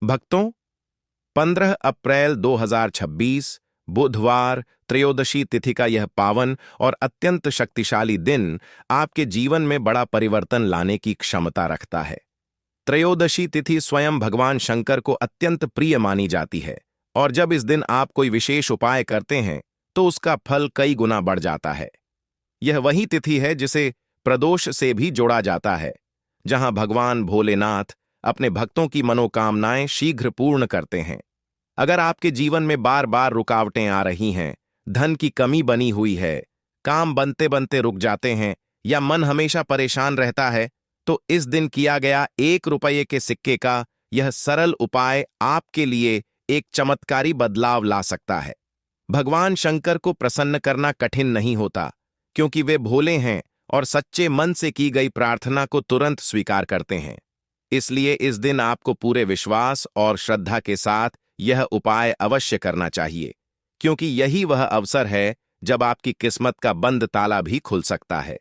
भक्तों, 15 अप्रैल 2026 बुधवार त्रयोदशी तिथि का यह पावन और अत्यंत शक्तिशाली दिन आपके जीवन में बड़ा परिवर्तन लाने की क्षमता रखता है। त्रयोदशी तिथि स्वयं भगवान शंकर को अत्यंत प्रिय मानी जाती है और जब इस दिन आप कोई विशेष उपाय करते हैं तो उसका फल कई गुना बढ़ जाता है। यह वही तिथि है जिसे प्रदोष से भी जोड़ा जाता है, जहां भगवान भोलेनाथ अपने भक्तों की मनोकामनाएं शीघ्र पूर्ण करते हैं। अगर आपके जीवन में बार बार रुकावटें आ रही हैं, धन की कमी बनी हुई है, काम बनते बनते रुक जाते हैं या मन हमेशा परेशान रहता है, तो इस दिन किया गया 1 रुपये के सिक्के का यह सरल उपाय आपके लिए एक चमत्कारी बदलाव ला सकता है। भगवान शंकर को प्रसन्न करना कठिन नहीं होता, क्योंकि वे भोले हैं और सच्चे मन से की गई प्रार्थना को तुरंत स्वीकार करते हैं। इसलिए इस दिन आपको पूरे विश्वास और श्रद्धा के साथ यह उपाय अवश्य करना चाहिए, क्योंकि यही वह अवसर है जब आपकी किस्मत का बंद ताला भी खुल सकता है।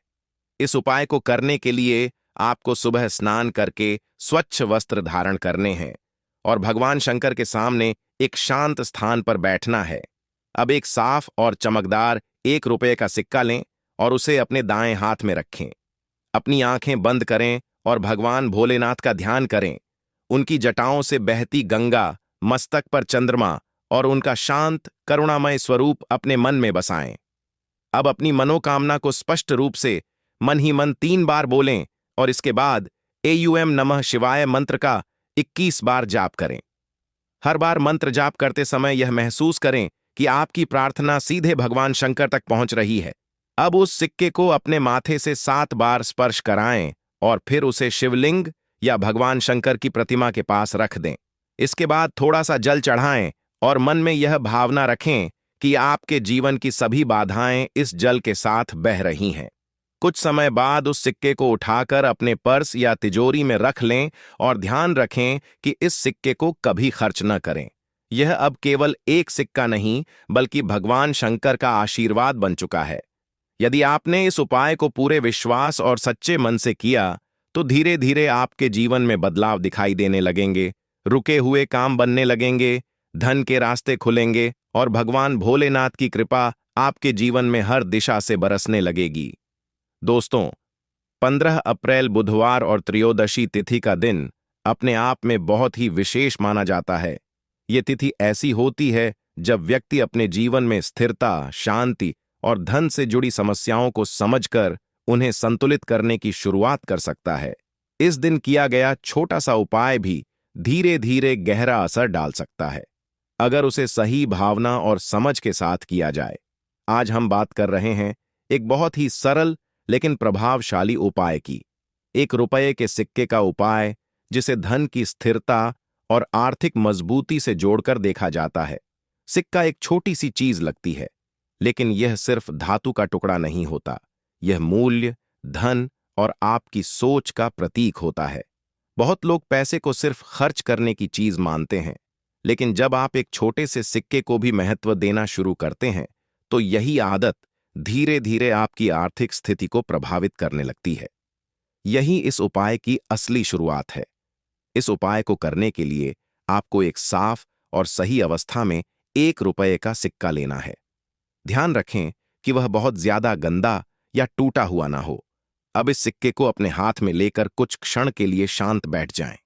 इस उपाय को करने के लिए आपको सुबह स्नान करके स्वच्छ वस्त्र धारण करने हैं और भगवान शंकर के सामने एक शांत स्थान पर बैठना है। अब एक साफ और चमकदार 1 रुपये का सिक्का लें और उसे अपने दाएं हाथ में रखें। अपनी आंखें बंद करें और भगवान भोलेनाथ का ध्यान करें। उनकी जटाओं से बहती गंगा, मस्तक पर चंद्रमा और उनका शांत करुणामय स्वरूप अपने मन में बसाएं। अब अपनी मनोकामना को स्पष्ट रूप से मन ही मन 3 बार बोलें और इसके बाद एयूएम नमः शिवाय मंत्र का 21 बार जाप करें। हर बार मंत्र जाप करते समय यह महसूस करें कि आपकी प्रार्थना सीधे भगवान शंकर तक पहुंच रही है। अब उस सिक्के को अपने माथे से 7 बार स्पर्श कराएं और फिर उसे शिवलिंग या भगवान शंकर की प्रतिमा के पास रख दें। इसके बाद थोड़ा सा जल चढ़ाएं और मन में यह भावना रखें कि आपके जीवन की सभी बाधाएं इस जल के साथ बह रही हैं। कुछ समय बाद उस सिक्के को उठाकर अपने पर्स या तिजोरी में रख लें और ध्यान रखें कि इस सिक्के को कभी खर्च न करें। यह अब केवल एक सिक्का नहीं, बल्कि भगवान शंकर का आशीर्वाद बन चुका है। यदि आपने इस उपाय को पूरे विश्वास और सच्चे मन से किया, तो धीरे धीरे आपके जीवन में बदलाव दिखाई देने लगेंगे, रुके हुए काम बनने लगेंगे, धन के रास्ते खुलेंगे और भगवान भोलेनाथ की कृपा आपके जीवन में हर दिशा से बरसने लगेगी। दोस्तों, 15 अप्रैल बुधवार और त्रयोदशी तिथि का दिन अपने आप में बहुत ही विशेष माना जाता है। ये तिथि ऐसी होती है जब व्यक्ति अपने जीवन में स्थिरता, शांति और धन से जुड़ी समस्याओं को समझकर उन्हें संतुलित करने की शुरुआत कर सकता है। इस दिन किया गया छोटा सा उपाय भी धीरे धीरे गहरा असर डाल सकता है, अगर उसे सही भावना और समझ के साथ किया जाए। आज हम बात कर रहे हैं एक बहुत ही सरल लेकिन प्रभावशाली उपाय की, 1 रुपये के सिक्के का उपाय, जिसे धन की स्थिरता और आर्थिक मजबूती से जोड़कर देखा जाता है। सिक्का एक छोटी सी चीज लगती है, लेकिन यह सिर्फ धातु का टुकड़ा नहीं होता। यह मूल्य, धन और आपकी सोच का प्रतीक होता है। बहुत लोग पैसे को सिर्फ खर्च करने की चीज मानते हैं, लेकिन जब आप एक छोटे से सिक्के को भी महत्व देना शुरू करते हैं, तो यही आदत धीरे धीरे आपकी आर्थिक स्थिति को प्रभावित करने लगती है। यही इस उपाय की असली शुरुआत है। इस उपाय को करने के लिए आपको एक साफ और सही अवस्था में 1 रुपये का सिक्का लेना है। ध्यान रखें कि वह बहुत ज्यादा गंदा या टूटा हुआ ना हो। अब इस सिक्के को अपने हाथ में लेकर कुछ क्षण के लिए शांत बैठ जाएं।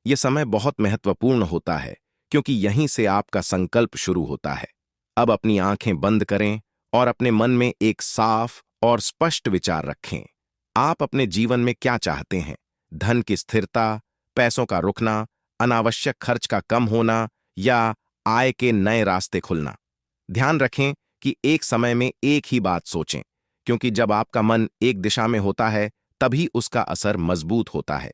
यह समय बहुत महत्वपूर्ण होता है, क्योंकि यहीं से आपका संकल्प शुरू होता है। अब अपनी आंखें बंद करें और अपने मन में एक साफ और स्पष्ट विचार रखें। आप अपने जीवन में क्या चाहते हैं? धन की स्थिरता, पैसों का रुकना, अनावश्यक खर्च का कम होना या आय के नए रास्ते खुलना? ध्यान रखें कि एक समय में एक ही बात सोचें, क्योंकि जब आपका मन एक दिशा में होता है, तभी उसका असर मजबूत होता है।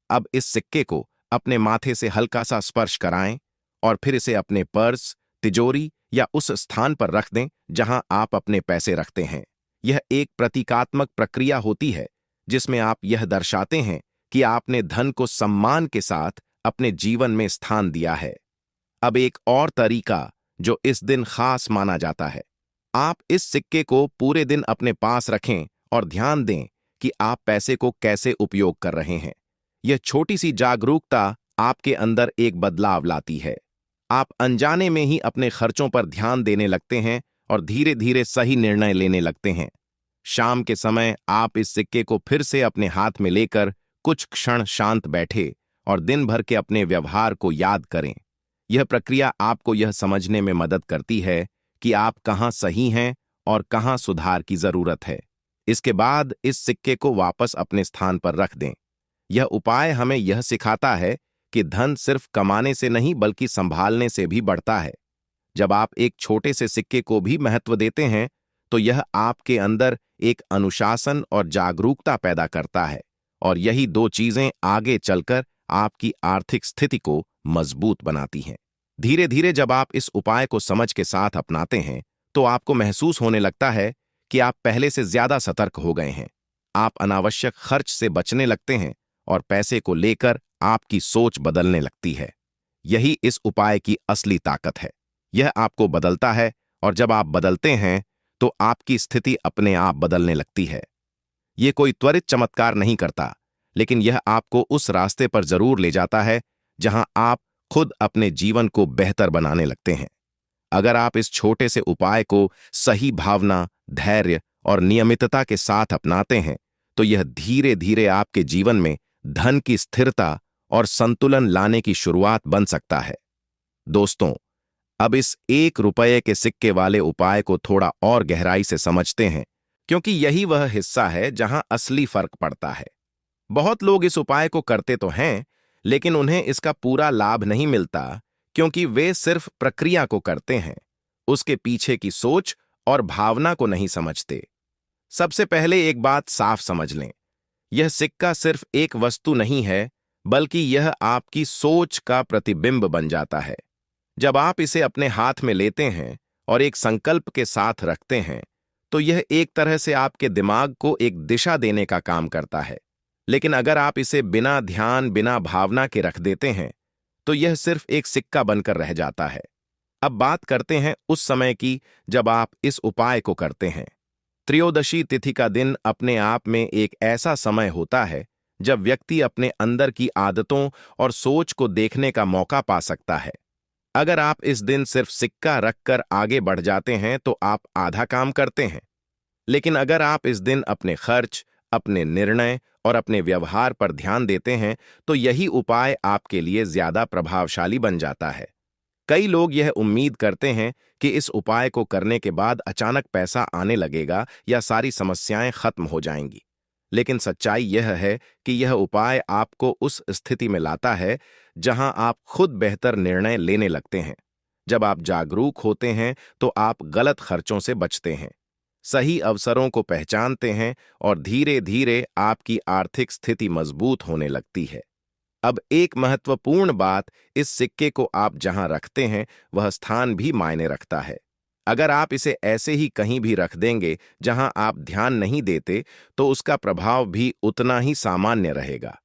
अब इस सिक्के को अपने माथे से हल्का सा स्पर्श कराएं और फिर इसे अपने पर्स, तिजोरी या उस स्थान पर रख दें जहां आप अपने पैसे रखते हैं। यह एक प्रतीकात्मक प्रक्रिया होती है, जिसमें आप यह दर्शाते हैं कि आपने धन को सम्मान के साथ अपने जीवन में स्थान दिया है। अब एक और तरीका जो इस दिन खास माना जाता है, आप इस सिक्के को पूरे दिन अपने पास रखें और ध्यान दें कि आप पैसे को कैसे उपयोग कर रहे हैं। यह छोटी सी जागरूकता आपके अंदर एक बदलाव लाती है। आप अनजाने में ही अपने खर्चों पर ध्यान देने लगते हैं और धीरे धीरे सही निर्णय लेने लगते हैं। शाम के समय आप इस सिक्के को फिर से अपने हाथ में लेकर कुछ क्षण शांत बैठे और दिन भर के अपने व्यवहार को याद करें। यह प्रक्रिया आपको यह समझने में मदद करती है कि आप कहाँ सही हैं और कहाँ सुधार की जरूरत है। इसके बाद इस सिक्के को वापस अपने स्थान पर रख दें। यह उपाय हमें यह सिखाता है कि धन सिर्फ कमाने से नहीं बल्कि संभालने से भी बढ़ता है। जब आप एक छोटे से सिक्के को भी महत्व देते हैं तो यह आपके अंदर एक अनुशासन और जागरूकता पैदा करता है, और यही दो चीजें आगे चलकर आपकी आर्थिक स्थिति को मजबूत बनाती हैं। धीरे धीरे जब आप इस उपाय को समझ के साथ अपनाते हैं तो आपको महसूस होने लगता है कि आप पहले से ज्यादा सतर्क हो गए हैं। आप अनावश्यक खर्च से बचने लगते हैं और पैसे को लेकर आपकी सोच बदलने लगती है। यही इस उपाय की असली ताकत है। यह आपको बदलता है, और जब आप बदलते हैं तो आपकी स्थिति अपने आप बदलने लगती है। यह कोई त्वरित चमत्कार नहीं करता, लेकिन यह आपको उस रास्ते पर जरूर ले जाता है जहां आप खुद अपने जीवन को बेहतर बनाने लगते हैं। अगर आप इस छोटे से उपाय को सही भावना, धैर्य और नियमितता के साथ अपनाते हैं तो यह धीरे धीरे आपके जीवन में धन की स्थिरता और संतुलन लाने की शुरुआत बन सकता है। दोस्तों, अब इस 1 रुपये के सिक्के वाले उपाय को थोड़ा और गहराई से समझते हैं, क्योंकि यही वह हिस्सा है जहां असली फर्क पड़ता है। बहुत लोग इस उपाय को करते तो हैं, लेकिन उन्हें इसका पूरा लाभ नहीं मिलता, क्योंकि वे सिर्फ प्रक्रिया को करते हैं, उसके पीछे की सोच और भावना को नहीं समझते। सबसे पहले एक बात साफ समझ लें, यह सिक्का सिर्फ एक वस्तु नहीं है, बल्कि यह आपकी सोच का प्रतिबिंब बन जाता है। जब आप इसे अपने हाथ में लेते हैं और एक संकल्प के साथ रखते हैं तो यह एक तरह से आपके दिमाग को एक दिशा देने का काम करता है। लेकिन अगर आप इसे बिना ध्यान, बिना भावना के रख देते हैं तो यह सिर्फ एक सिक्का बनकर रह जाता है। अब बात करते हैं उस समय की जब आप इस उपाय को करते हैं। त्रयोदशी तिथि का दिन अपने आप में एक ऐसा समय होता है जब व्यक्ति अपने अंदर की आदतों और सोच को देखने का मौका पा सकता है। अगर आप इस दिन सिर्फ सिक्का रखकर आगे बढ़ जाते हैं तो आप आधा काम करते हैं। लेकिन अगर आप इस दिन अपने खर्च, अपने निर्णय और अपने व्यवहार पर ध्यान देते हैं तो यही उपाय आपके लिए ज्यादा प्रभावशाली बन जाता है। कई लोग यह उम्मीद करते हैं कि इस उपाय को करने के बाद अचानक पैसा आने लगेगा या सारी समस्याएं खत्म हो जाएंगी। लेकिन सच्चाई यह है कि यह उपाय आपको उस स्थिति में लाता है जहां आप खुद बेहतर निर्णय लेने लगते हैं। जब आप जागरूक होते हैं तो आप गलत खर्चों से बचते हैं, सही अवसरों को पहचानते हैं और धीरे धीरे आपकी आर्थिक स्थिति मजबूत होने लगती है। अब एक महत्वपूर्ण बात, इस सिक्के को आप जहां रखते हैं वह स्थान भी मायने रखता है। अगर आप इसे ऐसे ही कहीं भी रख देंगे जहां आप ध्यान नहीं देते तो उसका प्रभाव भी उतना ही सामान्य रहेगा।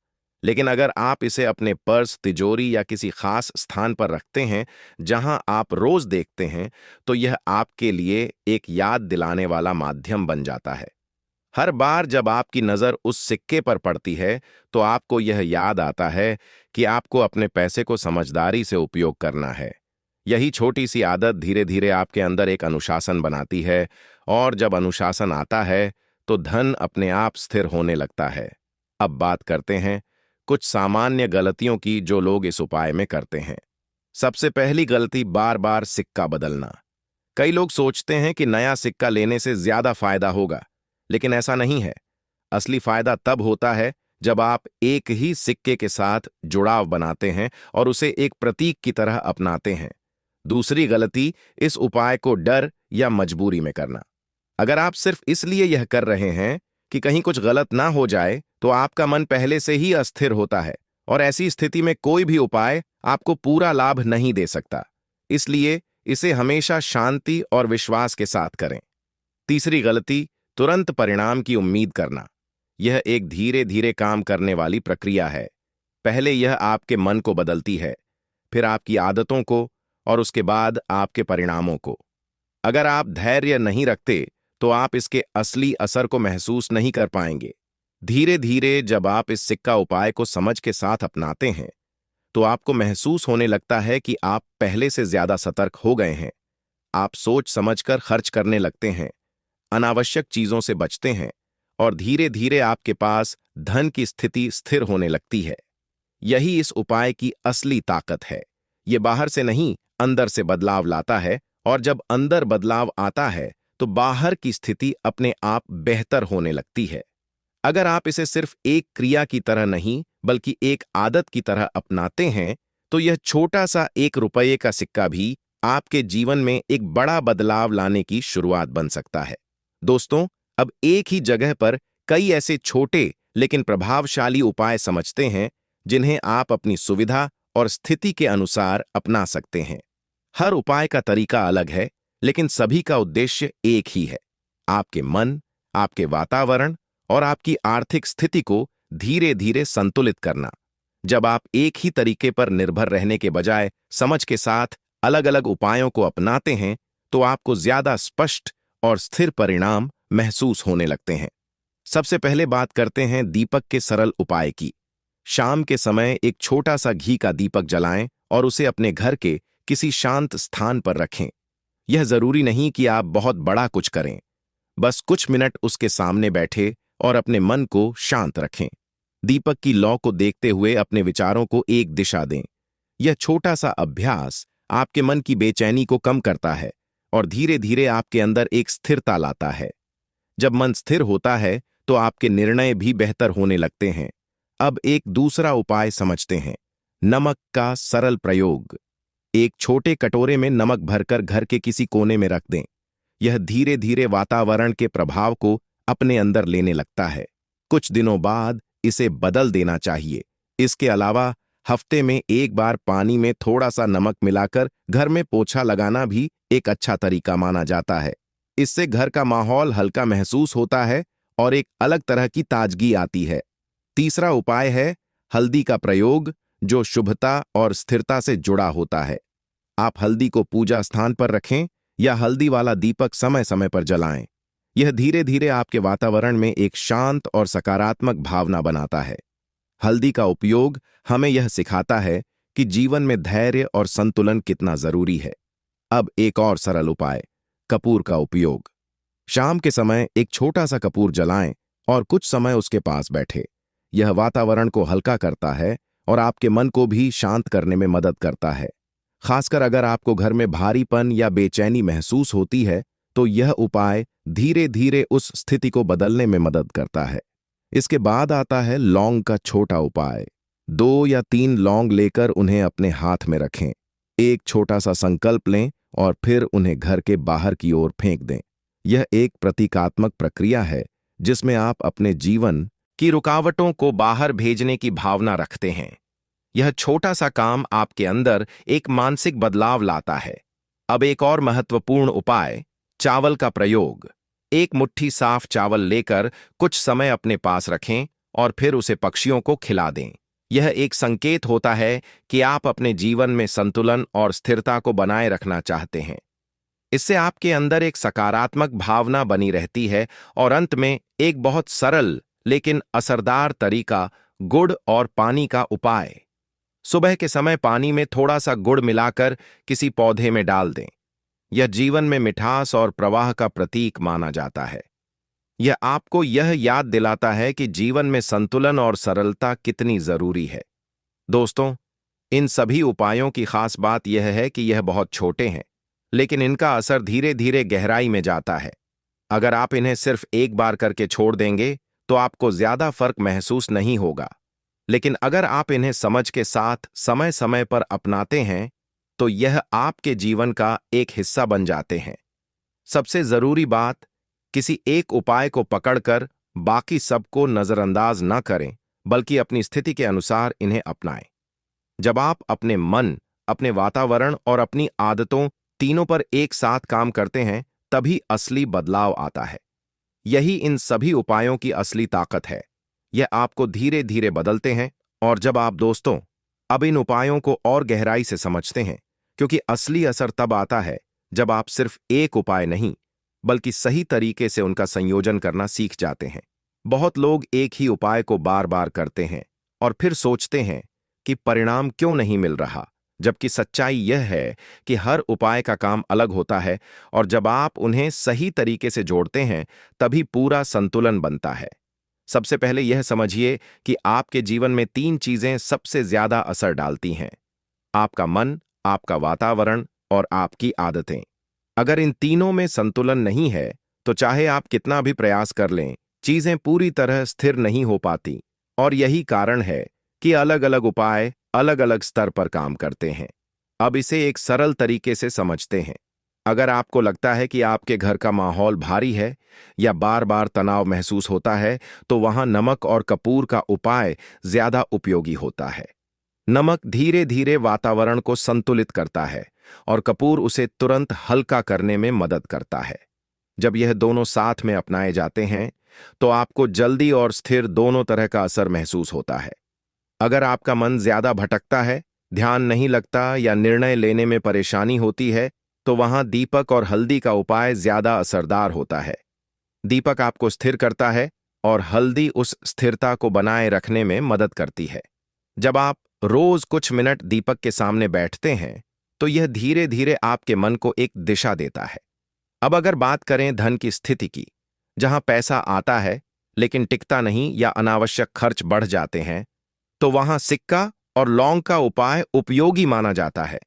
लेकिन अगर आप इसे अपने पर्स, तिजोरी या किसी खास स्थान पर रखते हैं जहां आप रोज देखते हैं तो यह आपके लिए एक याद दिलाने वाला माध्यम बन जाता है। हर बार जब आपकी नजर उस सिक्के पर पड़ती है तो आपको यह याद आता है कि आपको अपने पैसे को समझदारी से उपयोग करना है। यही छोटी सी आदत धीरे धीरे आपके अंदर एक अनुशासन बनाती है, और जब अनुशासन आता है तो धन अपने आप स्थिर होने लगता है। अब बात करते हैं कुछ सामान्य गलतियों की जो लोग इस उपाय में करते हैं। सबसे पहली गलती, बार बार सिक्का बदलना। कई लोग सोचते हैं कि नया सिक्का लेने से ज्यादा फायदा होगा, लेकिन ऐसा नहीं है। असली फायदा तब होता है जब आप एक ही सिक्के के साथ जुड़ाव बनाते हैं और उसे एक प्रतीक की तरह अपनाते हैं। दूसरी गलती, इस उपाय को डर या मजबूरी में करना। अगर आप सिर्फ इसलिए यह कर रहे हैं कि कहीं कुछ गलत ना हो जाए तो आपका मन पहले से ही अस्थिर होता है, और ऐसी स्थिति में कोई भी उपाय आपको पूरा लाभ नहीं दे सकता। इसलिए इसे हमेशा शांति और विश्वास के साथ करें। तीसरी गलती, तुरंत परिणाम की उम्मीद करना। यह एक धीरे धीरे काम करने वाली प्रक्रिया है। पहले यह आपके मन को बदलती है, फिर आपकी आदतों को, और उसके बाद आपके परिणामों को। अगर आप धैर्य नहीं रखते तो आप इसके असली असर को महसूस नहीं कर पाएंगे। धीरे धीरे जब आप इस सिक्का उपाय को समझ के साथ अपनाते हैं तो आपको महसूस होने लगता है कि आप पहले से ज्यादा सतर्क हो गए हैं। आप सोच समझकर खर्च करने लगते हैं, अनावश्यक चीजों से बचते हैं और धीरे धीरे आपके पास धन की स्थिति स्थिर होने लगती है। यही इस उपाय की असली ताकत है। ये बाहर से नहीं, अंदर से बदलाव लाता है, और जब अंदर बदलाव आता है तो बाहर की स्थिति अपने आप बेहतर होने लगती है। अगर आप इसे सिर्फ एक क्रिया की तरह नहीं बल्कि एक आदत की तरह अपनाते हैं, तो यह छोटा सा 1 रुपये का सिक्का भी आपके जीवन में एक बड़ा बदलाव लाने की शुरुआत बन सकता है। दोस्तों, अब एक ही जगह पर कई ऐसे छोटे लेकिन प्रभावशाली उपाय समझते हैं जिन्हें आप अपनी सुविधा और स्थिति के अनुसार अपना सकते हैं। हर उपाय का तरीका अलग है, लेकिन सभी का उद्देश्य एक ही है: आपके मन, आपके वातावरण और आपकी आर्थिक स्थिति को धीरे धीरे संतुलित करना। जब आप एक ही तरीके पर निर्भर रहने के बजाय समझ के साथ अलग अलग उपायों को अपनाते हैं, तो आपको ज्यादा स्पष्ट और स्थिर परिणाम महसूस होने लगते हैं। सबसे पहले बात करते हैं दीपक के सरल उपाय की। शाम के समय एक छोटा सा घी का दीपक जलाएं और उसे अपने घर के किसी शांत स्थान पर रखें। यह जरूरी नहीं कि आप बहुत बड़ा कुछ करें, बस कुछ मिनट उसके सामने बैठे और अपने मन को शांत रखें। दीपक की लौ को देखते हुए अपने विचारों को एक दिशा दें। यह छोटा सा अभ्यास आपके मन की बेचैनी को कम करता है और धीरे धीरे आपके अंदर एक स्थिरता लाता है। जब मन स्थिर होता है तो आपके निर्णय भी बेहतर होने लगते हैं। अब एक दूसरा उपाय समझते हैं: नमक का सरल प्रयोग। एक छोटे कटोरे में नमक भरकर घर के किसी कोने में रख दें। यह धीरे धीरे वातावरण के प्रभाव को अपने अंदर लेने लगता है। कुछ दिनों बाद इसे बदल देना चाहिए। इसके अलावा हफ्ते में एक बार पानी में थोड़ा सा नमक मिलाकर घर में पोछा लगाना भी एक अच्छा तरीका माना जाता है। इससे घर का माहौल हल्का महसूस होता है और एक अलग तरह की ताजगी आती है। तीसरा उपाय है हल्दी का प्रयोग, जो शुभता और स्थिरता से जुड़ा होता है। आप हल्दी को पूजा स्थान पर रखें या हल्दी वाला दीपक समय समय पर जलाएं। यह धीरे धीरे आपके वातावरण में एक शांत और सकारात्मक भावना बनाता है। हल्दी का उपयोग हमें यह सिखाता है कि जीवन में धैर्य और संतुलन कितना जरूरी है। अब एक और सरल उपाय: कपूर का उपयोग। शाम के समय एक छोटा सा कपूर जलाएं और कुछ समय उसके पास बैठे। यह वातावरण को हल्का करता है और आपके मन को भी शांत करने में मदद करता है। खासकर अगर आपको घर में भारीपन या बेचैनी महसूस होती है, तो यह उपाय धीरे धीरे उस स्थिति को बदलने में मदद करता है। इसके बाद आता है लौंग का छोटा उपाय। 2 या 3 लौंग लेकर उन्हें अपने हाथ में रखें। एक छोटा सा संकल्प लें और फिर उन्हें घर के बाहर की ओर फेंक दें। यह एक प्रतीकात्मक प्रक्रिया है जिसमें आप अपने जीवन की रुकावटों को बाहर भेजने की भावना रखते हैं। यह छोटा सा काम आपके अंदर एक मानसिक बदलाव लाता है। अब एक और महत्वपूर्ण उपाय: चावल का प्रयोग। एक मुट्ठी साफ चावल लेकर कुछ समय अपने पास रखें और फिर उसे पक्षियों को खिला दें। यह एक संकेत होता है कि आप अपने जीवन में संतुलन और स्थिरता को बनाए रखना चाहते हैं। इससे आपके अंदर एक सकारात्मक भावना बनी रहती है। और अंत में एक बहुत सरल लेकिन असरदार तरीका: गुड़ और पानी का उपाय। सुबह के समय पानी में थोड़ा सा गुड़ मिलाकर किसी पौधे में डाल दें। यह जीवन में मिठास और प्रवाह का प्रतीक माना जाता है। यह आपको यह याद दिलाता है कि जीवन में संतुलन और सरलता कितनी जरूरी है। दोस्तों, इन सभी उपायों की खास बात यह है कि यह बहुत छोटे हैं, लेकिन इनका असर धीरे धीरे गहराई में जाता है। अगर आप इन्हें सिर्फ एक बार करके छोड़ देंगे तो आपको ज्यादा फर्क महसूस नहीं होगा, लेकिन अगर आप इन्हें समझ के साथ समय समय पर अपनाते हैं तो यह आपके जीवन का एक हिस्सा बन जाते हैं। सबसे जरूरी बात: किसी एक उपाय को पकड़कर बाकी सबको नजरअंदाज न करें, बल्कि अपनी स्थिति के अनुसार इन्हें अपनाएं। जब आप अपने मन, अपने वातावरण और अपनी आदतों तीनों पर एक साथ काम करते हैं, तभी असली बदलाव आता है। यही इन सभी उपायों की असली ताकत है। यह आपको धीरे धीरे बदलते हैं। और जब आप दोस्तों अब इन उपायों को और गहराई से समझते हैं, क्योंकि असली असर तब आता है जब आप सिर्फ एक उपाय नहीं बल्कि सही तरीके से उनका संयोजन करना सीख जाते हैं। बहुत लोग एक ही उपाय को बार बार करते हैं और फिर सोचते हैं कि परिणाम क्यों नहीं मिल रहा, जबकि सच्चाई यह है कि हर उपाय का काम अलग होता है और जब आप उन्हें सही तरीके से जोड़ते हैं तभी पूरा संतुलन बनता है। सबसे पहले यह समझिए कि आपके जीवन में 3 चीजें सबसे ज्यादा असर डालती हैं: आपका मन, आपका वातावरण और आपकी आदतें। अगर इन तीनों में संतुलन नहीं है तो चाहे आप कितना भी प्रयास कर लें, चीजें पूरी तरह स्थिर नहीं हो पाती। और यही कारण है कि अलग-अलग उपाय अलग-अलग स्तर पर काम करते हैं। अब इसे एक सरल तरीके से समझते हैं। अगर आपको लगता है कि आपके घर का माहौल भारी है या बार-बार तनाव महसूस होता है, तो वहां नमक और कपूर का उपाय ज्यादा उपयोगी होता है। नमक धीरे-धीरे वातावरण को संतुलित करता है और कपूर उसे तुरंत हल्का करने में मदद करता है। जब यह दोनों साथ में अपनाए जाते हैं, तो आपको जल्दी और स्थिर दोनों तरह का असर महसूस होता है। अगर आपका मन ज्यादा भटकता है, ध्यान नहीं लगता या निर्णय लेने में परेशानी होती है, तो वहां दीपक और हल्दी का उपाय ज्यादा असरदार होता है। दीपक आपको स्थिर करता है और हल्दी उस स्थिरता को बनाए रखने में मदद करती है। जब आप रोज कुछ मिनट दीपक के सामने बैठते हैं, तो यह धीरे-धीरे आपके मन को एक दिशा देता है। अब अगर बात करें धन की स्थिति की, जहां पैसा आता है लेकिन टिकता नहीं या अनावश्यक खर्च बढ़ जाते हैं, तो वहां सिक्का और लौंग का उपाय उपयोगी माना जाता है।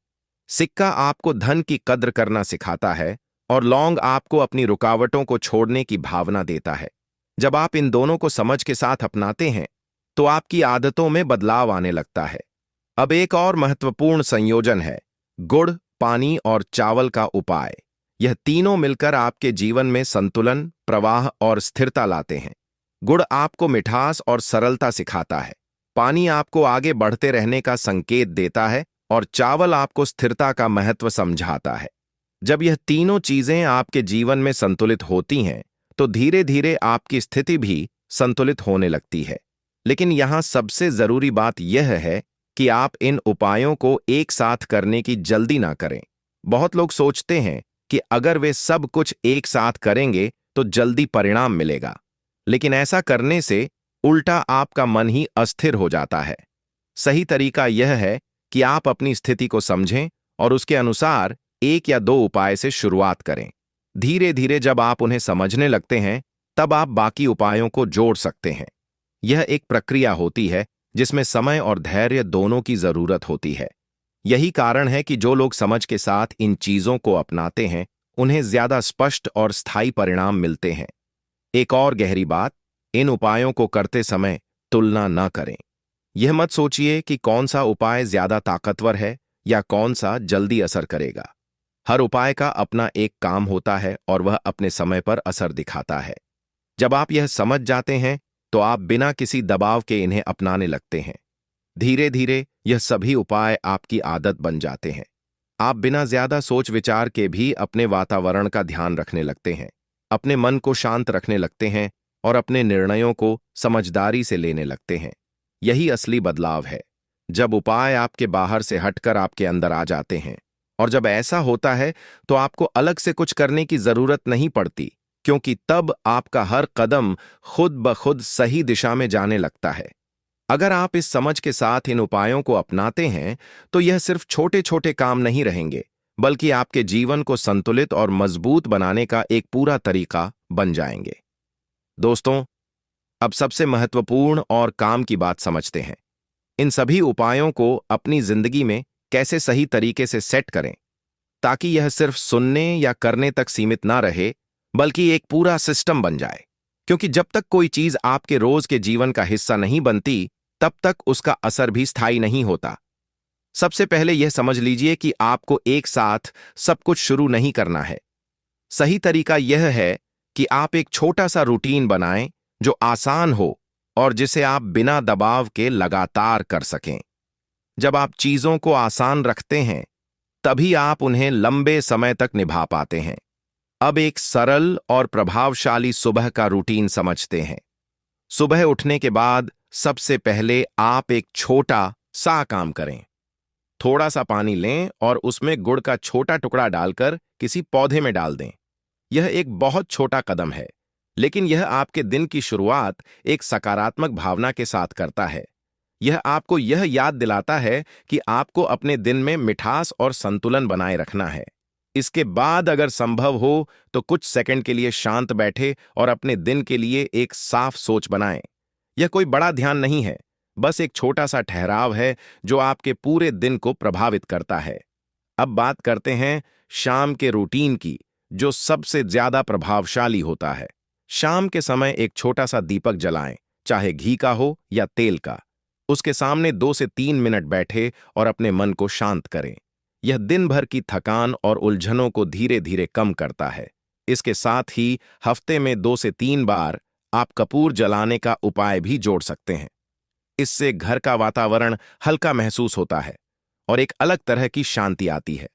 सिक्का आपको धन की कद्र करना सिखाता है और लौंग आपको अपनी रुकावटों को छोड़ने की भावना देता है। जब आप इन दोनों को समझ के साथ अपनाते हैं, तो आपकी आदतों में बदलाव आने लगता है। अब एक और महत्वपूर्ण संयोजन है गुड़, पानी और चावल का उपाय। यह तीनों मिलकर आपके जीवन में संतुलन, प्रवाह और स्थिरता लाते हैं। गुड़ आपको मिठास और सरलता सिखाता है, पानी आपको आगे बढ़ते रहने का संकेत देता है और चावल आपको स्थिरता का महत्व समझाता है। जब यह तीनों चीजें आपके जीवन में संतुलित होती हैं, तो धीरे-धीरे आपकी स्थिति भी संतुलित होने लगती है। लेकिन यहां सबसे जरूरी बात यह है कि आप इन उपायों को एक साथ करने की जल्दी ना करें। बहुत लोग सोचते हैं कि अगर वे सब कुछ एक साथ करेंगे तो जल्दी परिणाम मिलेगा, लेकिन ऐसा करने से उल्टा आपका मन ही अस्थिर हो जाता है। सही तरीका यह है कि आप अपनी स्थिति को समझें और उसके अनुसार 1 या 2 उपाय से शुरुआत करें। धीरे-धीरे जब आप उन्हें समझने लगते हैं, तब आप बाकी उपायों को जोड़ सकते हैं। यह एक प्रक्रिया होती है जिसमें समय और धैर्य दोनों की जरूरत होती है। यही कारण है कि जो लोग समझ के साथ इन चीजों को अपनाते हैं, उन्हें ज्यादा स्पष्ट और स्थायी परिणाम मिलते हैं। एक और गहरी बात, इन उपायों को करते समय तुलना न करें। यह मत सोचिए कि कौन सा उपाय ज्यादा ताकतवर है या कौन सा जल्दी असर करेगा। हर उपाय का अपना एक काम होता है और वह अपने समय पर असर दिखाता है। जब आप यह समझ जाते हैं, तो आप बिना किसी दबाव के इन्हें अपनाने लगते हैं। धीरे-धीरे यह सभी उपाय आपकी आदत बन जाते हैं। आप बिना ज्यादा सोच विचार के भी अपने वातावरण का ध्यान रखने लगते हैं, अपने मन को शांत रखने लगते हैं और अपने निर्णयों को समझदारी से लेने लगते हैं। यही असली बदलाव है, जब उपाय आपके बाहर से हटकर आपके अंदर आ जाते हैं। और जब ऐसा होता है, तो आपको अलग से कुछ करने की जरूरत नहीं पड़ती, क्योंकि तब आपका हर कदम खुद ब खुद सही दिशा में जाने लगता है। अगर आप इस समझ के साथ इन उपायों को अपनाते हैं, तो यह सिर्फ छोटे-छोटे काम नहीं रहेंगे, बल्कि आपके जीवन को संतुलित और मजबूत बनाने का एक पूरा तरीका बन जाएंगे। दोस्तों, अब सबसे महत्वपूर्ण और काम की बात समझते हैं। इन सभी उपायों को अपनी जिंदगी में कैसे सही तरीके से सेट करें, ताकि यह सिर्फ सुनने या करने तक सीमित ना रहे, बल्कि एक पूरा सिस्टम बन जाए। क्योंकि जब तक कोई चीज आपके रोज के जीवन का हिस्सा नहीं बनती, तब तक उसका असर भी स्थायी नहीं होता। सबसे पहले यह समझ लीजिए कि आपको एक साथ सब कुछ शुरू नहीं करना है। सही तरीका यह है कि आप एक छोटा सा रूटीन बनाएं जो आसान हो और जिसे आप बिना दबाव के लगातार कर सकें। जब आप चीजों को आसान रखते हैं, तभी आप उन्हें लंबे समय तक निभा पाते हैं। अब एक सरल और प्रभावशाली सुबह का रूटीन समझते हैं। सुबह उठने के बाद सबसे पहले आप एक छोटा सा काम करें। थोड़ा सा पानी लें और उसमें गुड़ का छोटा टुकड़ा डालकर किसी पौधे में डाल दें। यह एक बहुत छोटा कदम है, लेकिन यह आपके दिन की शुरुआत एक सकारात्मक भावना के साथ करता है। यह आपको यह याद दिलाता है कि आपको अपने दिन में मिठास और संतुलन बनाए रखना है। इसके बाद अगर संभव हो तो कुछ सेकंड के लिए शांत बैठे और अपने दिन के लिए एक साफ सोच बनाएं। यह कोई बड़ा ध्यान नहीं है, बस एक छोटा सा ठहराव है जो आपके पूरे दिन को प्रभावित करता है। अब बात करते हैं शाम के रूटीन की, जो सबसे ज्यादा प्रभावशाली होता है। शाम के समय एक छोटा सा दीपक जलाएं, चाहे घी का हो या तेल का। उसके सामने 2 से 3 मिनट बैठे और अपने मन को शांत करें। यह दिन भर की थकान और उलझनों को धीरे धीरे कम करता है। इसके साथ ही हफ्ते में 2 से 3 बार आप कपूर जलाने का उपाय भी जोड़ सकते हैं। इससे घर का वातावरण हल्का महसूस होता है और एक अलग तरह की शांति आती है।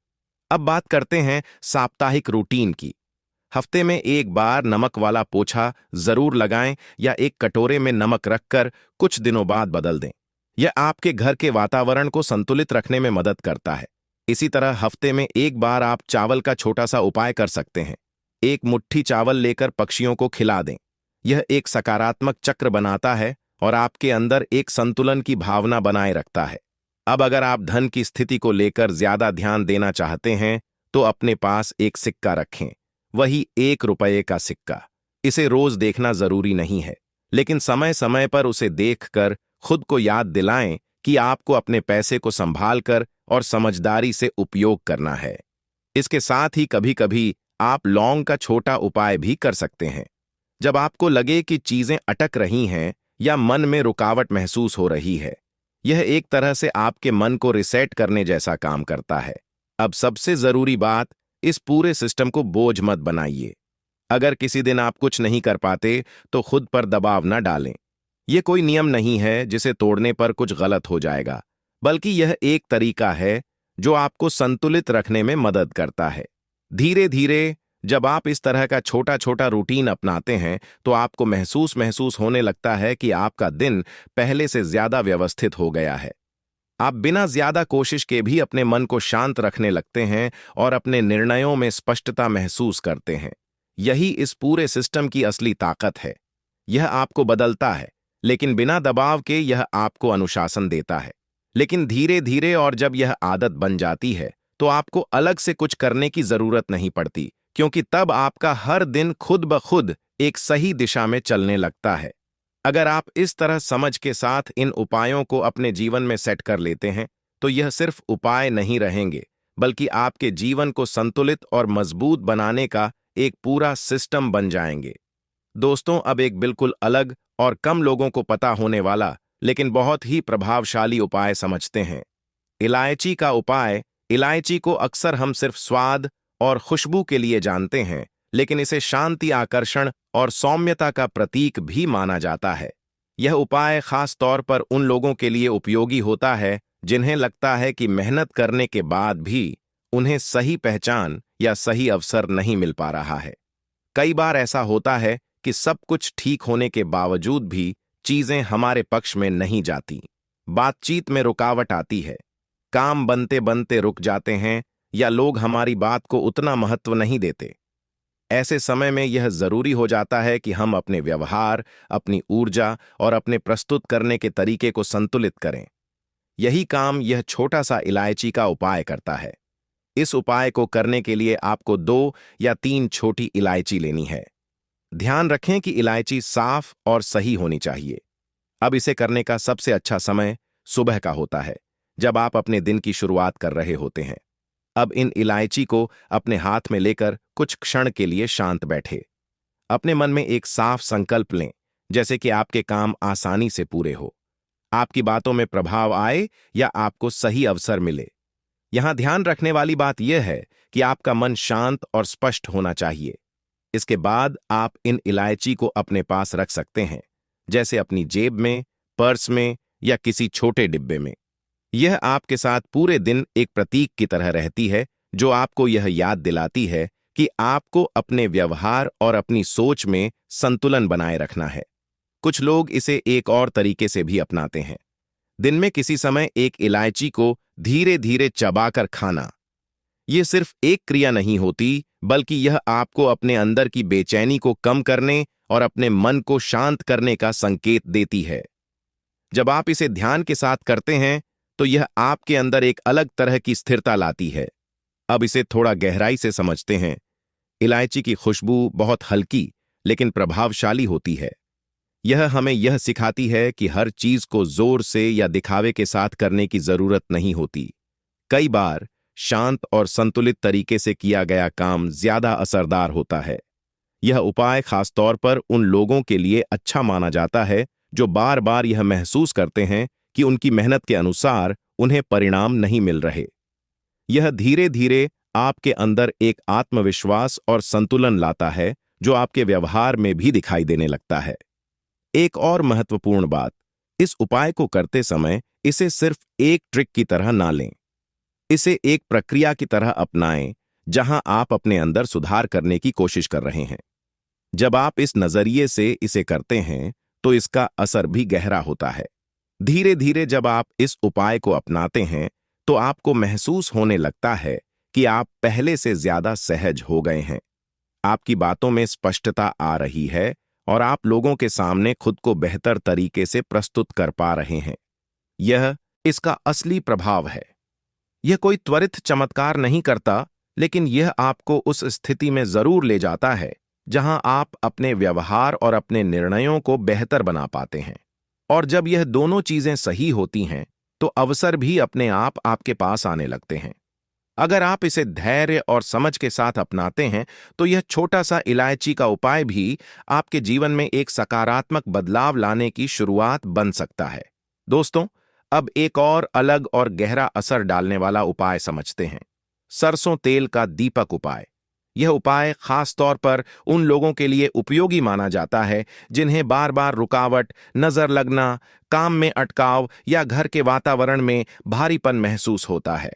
अब बात करते हैं साप्ताहिक रूटीन की। हफ्ते में एक बार नमक वाला पोछा जरूर लगाएं या एक कटोरे में नमक रखकर कुछ दिनों बाद बदल दें। यह आपके घर के वातावरण को संतुलित रखने में मदद करता है। इसी तरह हफ्ते में एक बार आप चावल का छोटा सा उपाय कर सकते हैं। एक मुट्ठी चावल लेकर पक्षियों को खिला दें। यह एक सकारात्मक चक्र बनाता है और आपके अंदर एक संतुलन की भावना बनाए रखता है। अब अगर आप धन की स्थिति को लेकर ज्यादा ध्यान देना चाहते हैं तो अपने पास एक सिक्का रखें, वही 1 रुपये का सिक्का। इसे रोज देखना जरूरी नहीं है, लेकिन समय समय पर उसे देखकर खुद को याद दिलाएं कि आपको अपने पैसे को संभाल कर और समझदारी से उपयोग करना है। इसके साथ ही कभी कभी आप लौंग का छोटा उपाय भी कर सकते हैं। जब आपको लगे कि चीजें अटक रही हैं या मन में रुकावट महसूस हो रही है, यह एक तरह से आपके मन को रिसेट करने जैसा काम करता है। अब सबसे जरूरी बात, इस पूरे सिस्टम को बोझ मत बनाइए। अगर किसी दिन आप कुछ नहीं कर पाते तो खुद पर दबाव न डालें। यह कोई नियम नहीं है जिसे तोड़ने पर कुछ गलत हो जाएगा, बल्कि यह एक तरीका है जो आपको संतुलित रखने में मदद करता है। धीरे धीरे जब आप इस तरह का छोटा छोटा रूटीन अपनाते हैं तो आपको महसूस होने लगता है कि आपका दिन पहले से ज्यादा व्यवस्थित हो गया है। आप बिना ज्यादा कोशिश के भी अपने मन को शांत रखने लगते हैं और अपने निर्णयों में स्पष्टता महसूस करते हैं। यही इस पूरे सिस्टम की असली ताकत है। यह आपको बदलता है, लेकिन बिना दबाव के यह आपको अनुशासन देता है। लेकिन धीरे धीरे और जब यह आदत बन जाती है तो आपको अलग से कुछ करने की जरूरत नहीं पड़ती, क्योंकि तब आपका हर दिन खुद ब खुद एक सही दिशा में चलने लगता है। अगर आप इस तरह समझ के साथ इन उपायों को अपने जीवन में सेट कर लेते हैं तो यह सिर्फ उपाय नहीं रहेंगे, बल्कि आपके जीवन को संतुलित और मजबूत बनाने का एक पूरा सिस्टम बन जाएंगे। दोस्तों, अब एक बिल्कुल अलग और कम लोगों को पता होने वाला लेकिन बहुत ही प्रभावशाली उपाय समझते हैं। इलायची का उपाय। इलायची को अक्सर हम सिर्फ स्वाद और खुशबू के लिए जानते हैं, लेकिन इसे शांति, आकर्षण और सौम्यता का प्रतीक भी माना जाता है। यह उपाय खास तौर पर उन लोगों के लिए उपयोगी होता है जिन्हें लगता है कि मेहनत करने के बाद भी उन्हें सही पहचान या सही अवसर नहीं मिल पा रहा है। कई बार ऐसा होता है कि सब कुछ ठीक होने के बावजूद भी चीजें हमारे पक्ष में नहीं जाती। बातचीत में रुकावट आती है, काम बनते बनते रुक जाते हैं या लोग हमारी बात को उतना महत्व नहीं देते। ऐसे समय में यह जरूरी हो जाता है कि हम अपने व्यवहार, अपनी ऊर्जा और अपने प्रस्तुत करने के तरीके को संतुलित करें। यही काम यह छोटा सा इलायची का उपाय करता है। इस उपाय को करने के लिए आपको 2 या 3 छोटी इलायची लेनी है। ध्यान रखें कि इलायची साफ और सही होनी चाहिए। अब इसे करने का सबसे अच्छा समय सुबह का होता है, जब आप अपने दिन की शुरुआत कर रहे होते हैं। अब इन इलायची को अपने हाथ में लेकर कुछ क्षण के लिए शांत बैठे। अपने मन में एक साफ संकल्प लें, जैसे कि आपके काम आसानी से पूरे हो, आपकी बातों में प्रभाव आए या आपको सही अवसर मिले। यहां ध्यान रखने वाली बात यह है कि आपका मन शांत और स्पष्ट होना चाहिए। इसके बाद आप इन इलायची को अपने पास रख सकते हैं, जैसे अपनी जेब में, पर्स में या किसी छोटे डिब्बे में। यह आपके साथ पूरे दिन एक प्रतीक की तरह रहती है, जो आपको यह याद दिलाती है कि आपको अपने व्यवहार और अपनी सोच में संतुलन बनाए रखना है। कुछ लोग इसे एक और तरीके से भी अपनाते हैं। दिन में किसी समय एक इलायची को धीरे धीरे चबाकर खाना। यह सिर्फ एक क्रिया नहीं होती, बल्कि यह आपको अपने अंदर की बेचैनी को कम करने और अपने मन को शांत करने का संकेत देती है। जब आप इसे ध्यान के साथ करते हैं तो यह आपके अंदर एक अलग तरह की स्थिरता लाती है। अब इसे थोड़ा गहराई से समझते हैं। इलायची की खुशबू बहुत हल्की लेकिन प्रभावशाली होती है। यह हमें यह सिखाती है कि हर चीज को जोर से या दिखावे के साथ करने की जरूरत नहीं होती। कई बार शांत और संतुलित तरीके से किया गया काम ज्यादा असरदार होता है। यह उपाय खासतौर पर उन लोगों के लिए अच्छा माना जाता है जो बार बार यह महसूस करते हैं कि उनकी मेहनत के अनुसार उन्हें परिणाम नहीं मिल रहे। यह धीरे धीरे आपके अंदर एक आत्मविश्वास और संतुलन लाता है जो आपके व्यवहार में भी दिखाई देने लगता है। एक और महत्वपूर्ण बात, इस उपाय को करते समय इसे सिर्फ एक ट्रिक की तरह ना लें। इसे एक प्रक्रिया की तरह अपनाएं जहां आप अपने अंदर सुधार करने की कोशिश कर रहे हैं। जब आप इस नजरिए से इसे करते हैं तो इसका असर भी गहरा होता है। धीरे धीरे जब आप इस उपाय को अपनाते हैं तो आपको महसूस होने लगता है कि आप पहले से ज्यादा सहज हो गए हैं। आपकी बातों में स्पष्टता आ रही है और आप लोगों के सामने खुद को बेहतर तरीके से प्रस्तुत कर पा रहे हैं। यह इसका असली प्रभाव है। यह कोई त्वरित चमत्कार नहीं करता, लेकिन यह आपको उस स्थिति में जरूर ले जाता है जहां आप अपने व्यवहार और अपने निर्णयों को बेहतर बना पाते हैं। और जब यह दोनों चीजें सही होती हैं तो अवसर भी अपने आप आपके पास आने लगते हैं। अगर आप इसे धैर्य और समझ के साथ अपनाते हैं तो यह छोटा सा इलायची का उपाय भी आपके जीवन में एक सकारात्मक बदलाव लाने की शुरुआत बन सकता है। दोस्तों, अब एक और अलग और गहरा असर डालने वाला उपाय समझते हैं। सरसों तेल का दीपक उपाय। यह उपाय खास तौर पर उन लोगों के लिए उपयोगी माना जाता है जिन्हें बार बार रुकावट, नजर लगना, काम में अटकाव या घर के वातावरण में भारीपन महसूस होता है।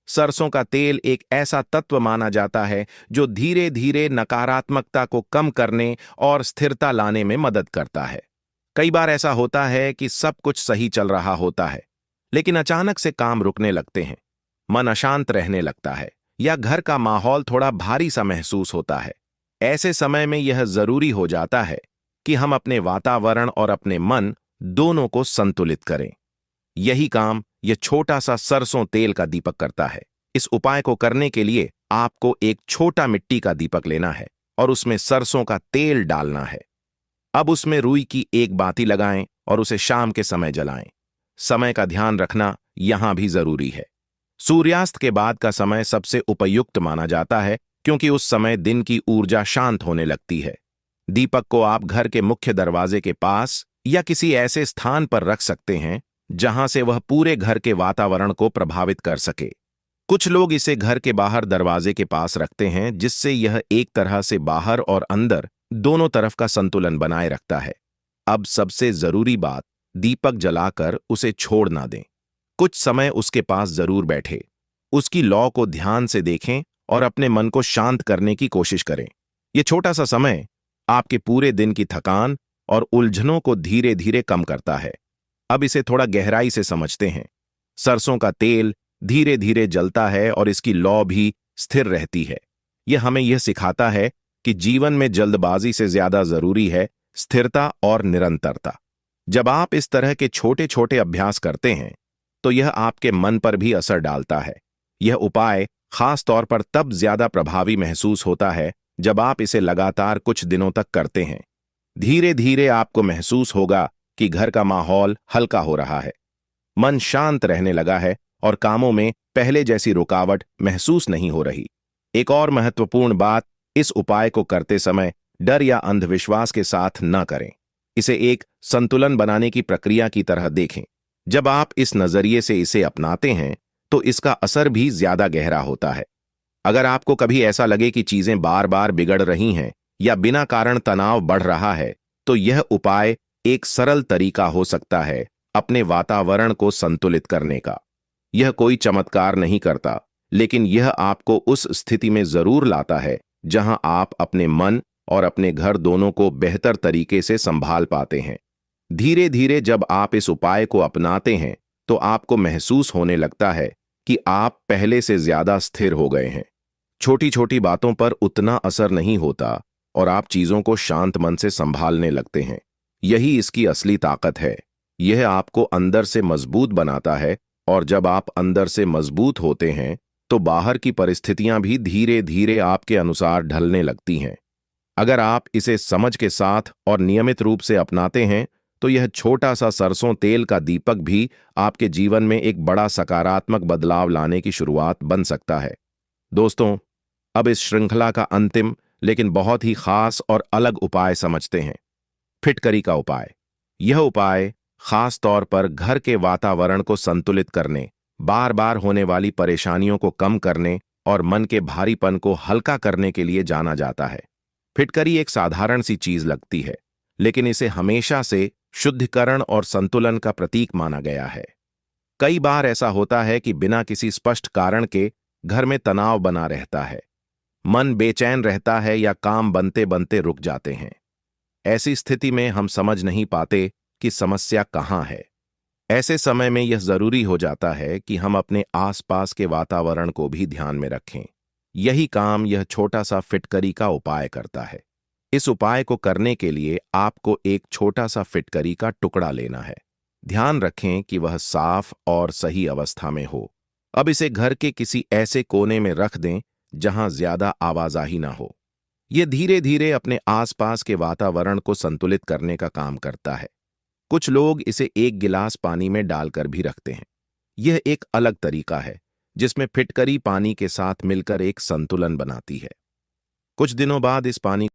सरसों का तेल एक ऐसा तत्व माना जाता है जो धीरे धीरे नकारात्मकता को कम करने और स्थिरता लाने में मदद करता है। कई बार ऐसा होता है कि सब कुछ सही चल रहा होता है, लेकिन अचानक से काम रुकने लगते हैं, मन अशांत रहने लगता है या घर का माहौल थोड़ा भारी सा महसूस होता है। ऐसे समय में यह जरूरी हो जाता है कि हम अपने वातावरण और अपने मन दोनों को संतुलित करें। यही काम यह छोटा सा सरसों तेल का दीपक करता है। इस उपाय को करने के लिए आपको एक छोटा मिट्टी का दीपक लेना है और उसमें सरसों का तेल डालना है। अब उसमें रुई की एक बाती लगाएं और उसे शाम के समय जलाएं। समय का ध्यान रखना यहां भी जरूरी है। सूर्यास्त के बाद का समय सबसे उपयुक्त माना जाता है क्योंकि उस समय दिन की ऊर्जा शांत होने लगती है। दीपक को आप घर के मुख्य दरवाजे के पास या किसी ऐसे स्थान पर रख सकते हैं जहां से वह पूरे घर के वातावरण को प्रभावित कर सके। कुछ लोग इसे घर के बाहर दरवाजे के पास रखते हैं जिससे यह एक तरह से बाहर और अंदर दोनों तरफ का संतुलन बनाए रखता है। अब सबसे जरूरी बात, दीपक जलाकर उसे छोड़ ना दें। कुछ समय उसके पास जरूर बैठे, उसकी लौ को ध्यान से देखें और अपने मन को शांत करने की कोशिश करें। यह छोटा सा समय आपके पूरे दिन की थकान और उलझनों को धीरे धीरे कम करता है। अब इसे थोड़ा गहराई से समझते हैं। सरसों का तेल धीरे धीरे जलता है और इसकी लौ भी स्थिर रहती है। यह हमें यह सिखाता है कि जीवन में जल्दबाजी से ज्यादा जरूरी है स्थिरता और निरंतरता। जब आप इस तरह के छोटे छोटे अभ्यास करते हैं तो यह आपके मन पर भी असर डालता है। यह उपाय खास तौर पर तब ज्यादा प्रभावी महसूस होता है जब आप इसे लगातार कुछ दिनों तक करते हैं। धीरे धीरे आपको महसूस होगा कि घर का माहौल हल्का हो रहा है, मन शांत रहने लगा है और कामों में पहले जैसी रुकावट महसूस नहीं हो रही। एक और महत्वपूर्ण बात, इस उपाय को करते समय डर या अंधविश्वास के साथ न करें। इसे एक संतुलन बनाने की प्रक्रिया की तरह देखें। जब आप इस नजरिए से इसे अपनाते हैं तो इसका असर भी ज्यादा गहरा होता है। अगर आपको कभी ऐसा लगे कि चीजें बार बार बिगड़ रही हैं या बिना कारण तनाव बढ़ रहा है तो यह उपाय एक सरल तरीका हो सकता है अपने वातावरण को संतुलित करने का। यह कोई चमत्कार नहीं करता, लेकिन यह आपको उस स्थिति में जरूर लाता है जहां आप अपने मन और अपने घर दोनों को बेहतर तरीके से संभाल पाते हैं। धीरे धीरे जब आप इस उपाय को अपनाते हैं तो आपको महसूस होने लगता है कि आप पहले से ज्यादा स्थिर हो गए हैं। छोटी छोटी बातों पर उतना असर नहीं होता और आप चीजों को शांत मन से संभालने लगते हैं। यही इसकी असली ताकत है। यह आपको अंदर से मजबूत बनाता है और जब आप अंदर से मजबूत होते हैं तो बाहर की परिस्थितियां भी धीरे धीरे आपके अनुसार ढलने लगती हैं। अगर आप इसे समझ के साथ और नियमित रूप से अपनाते हैं तो यह छोटा सा सरसों तेल का दीपक भी आपके जीवन में एक बड़ा सकारात्मक बदलाव लाने की शुरुआत बन सकता है। दोस्तों, अब इस श्रृंखला का अंतिम लेकिन बहुत ही खास और अलग उपाय समझते हैं, फिटकरी का उपाय। यह उपाय खास तौर पर घर के वातावरण को संतुलित करने, बार बार होने वाली परेशानियों को कम करने और मन के भारीपन को हल्का करने के लिए जाना जाता है। फिटकरी एक साधारण सी चीज लगती है, लेकिन इसे हमेशा से शुद्धिकरण और संतुलन का प्रतीक माना गया है। कई बार ऐसा होता है कि बिना किसी स्पष्ट कारण के घर में तनाव बना रहता है, मन बेचैन रहता है या काम बनते बनते रुक जाते हैं। ऐसी स्थिति में हम समझ नहीं पाते कि समस्या कहाँ है। ऐसे समय में यह जरूरी हो जाता है कि हम अपने आसपास के वातावरण को भी ध्यान में रखें। यही काम यह छोटा सा फिटकरी का उपाय करता है। इस उपाय को करने के लिए आपको एक छोटा सा फिटकरी का टुकड़ा लेना है। ध्यान रखें कि वह साफ और सही अवस्था में हो। अब इसे घर के किसी ऐसे कोने में रख दें जहां ज्यादा आवाजाही ना हो। यह धीरे धीरे अपने आसपास के वातावरण को संतुलित करने का काम करता है। कुछ लोग इसे एक गिलास पानी में डालकर भी रखते हैं। यह एक अलग तरीका है जिसमें फिटकरी पानी के साथ मिलकर एक संतुलन बनाती है। कुछ दिनों बाद इस पानी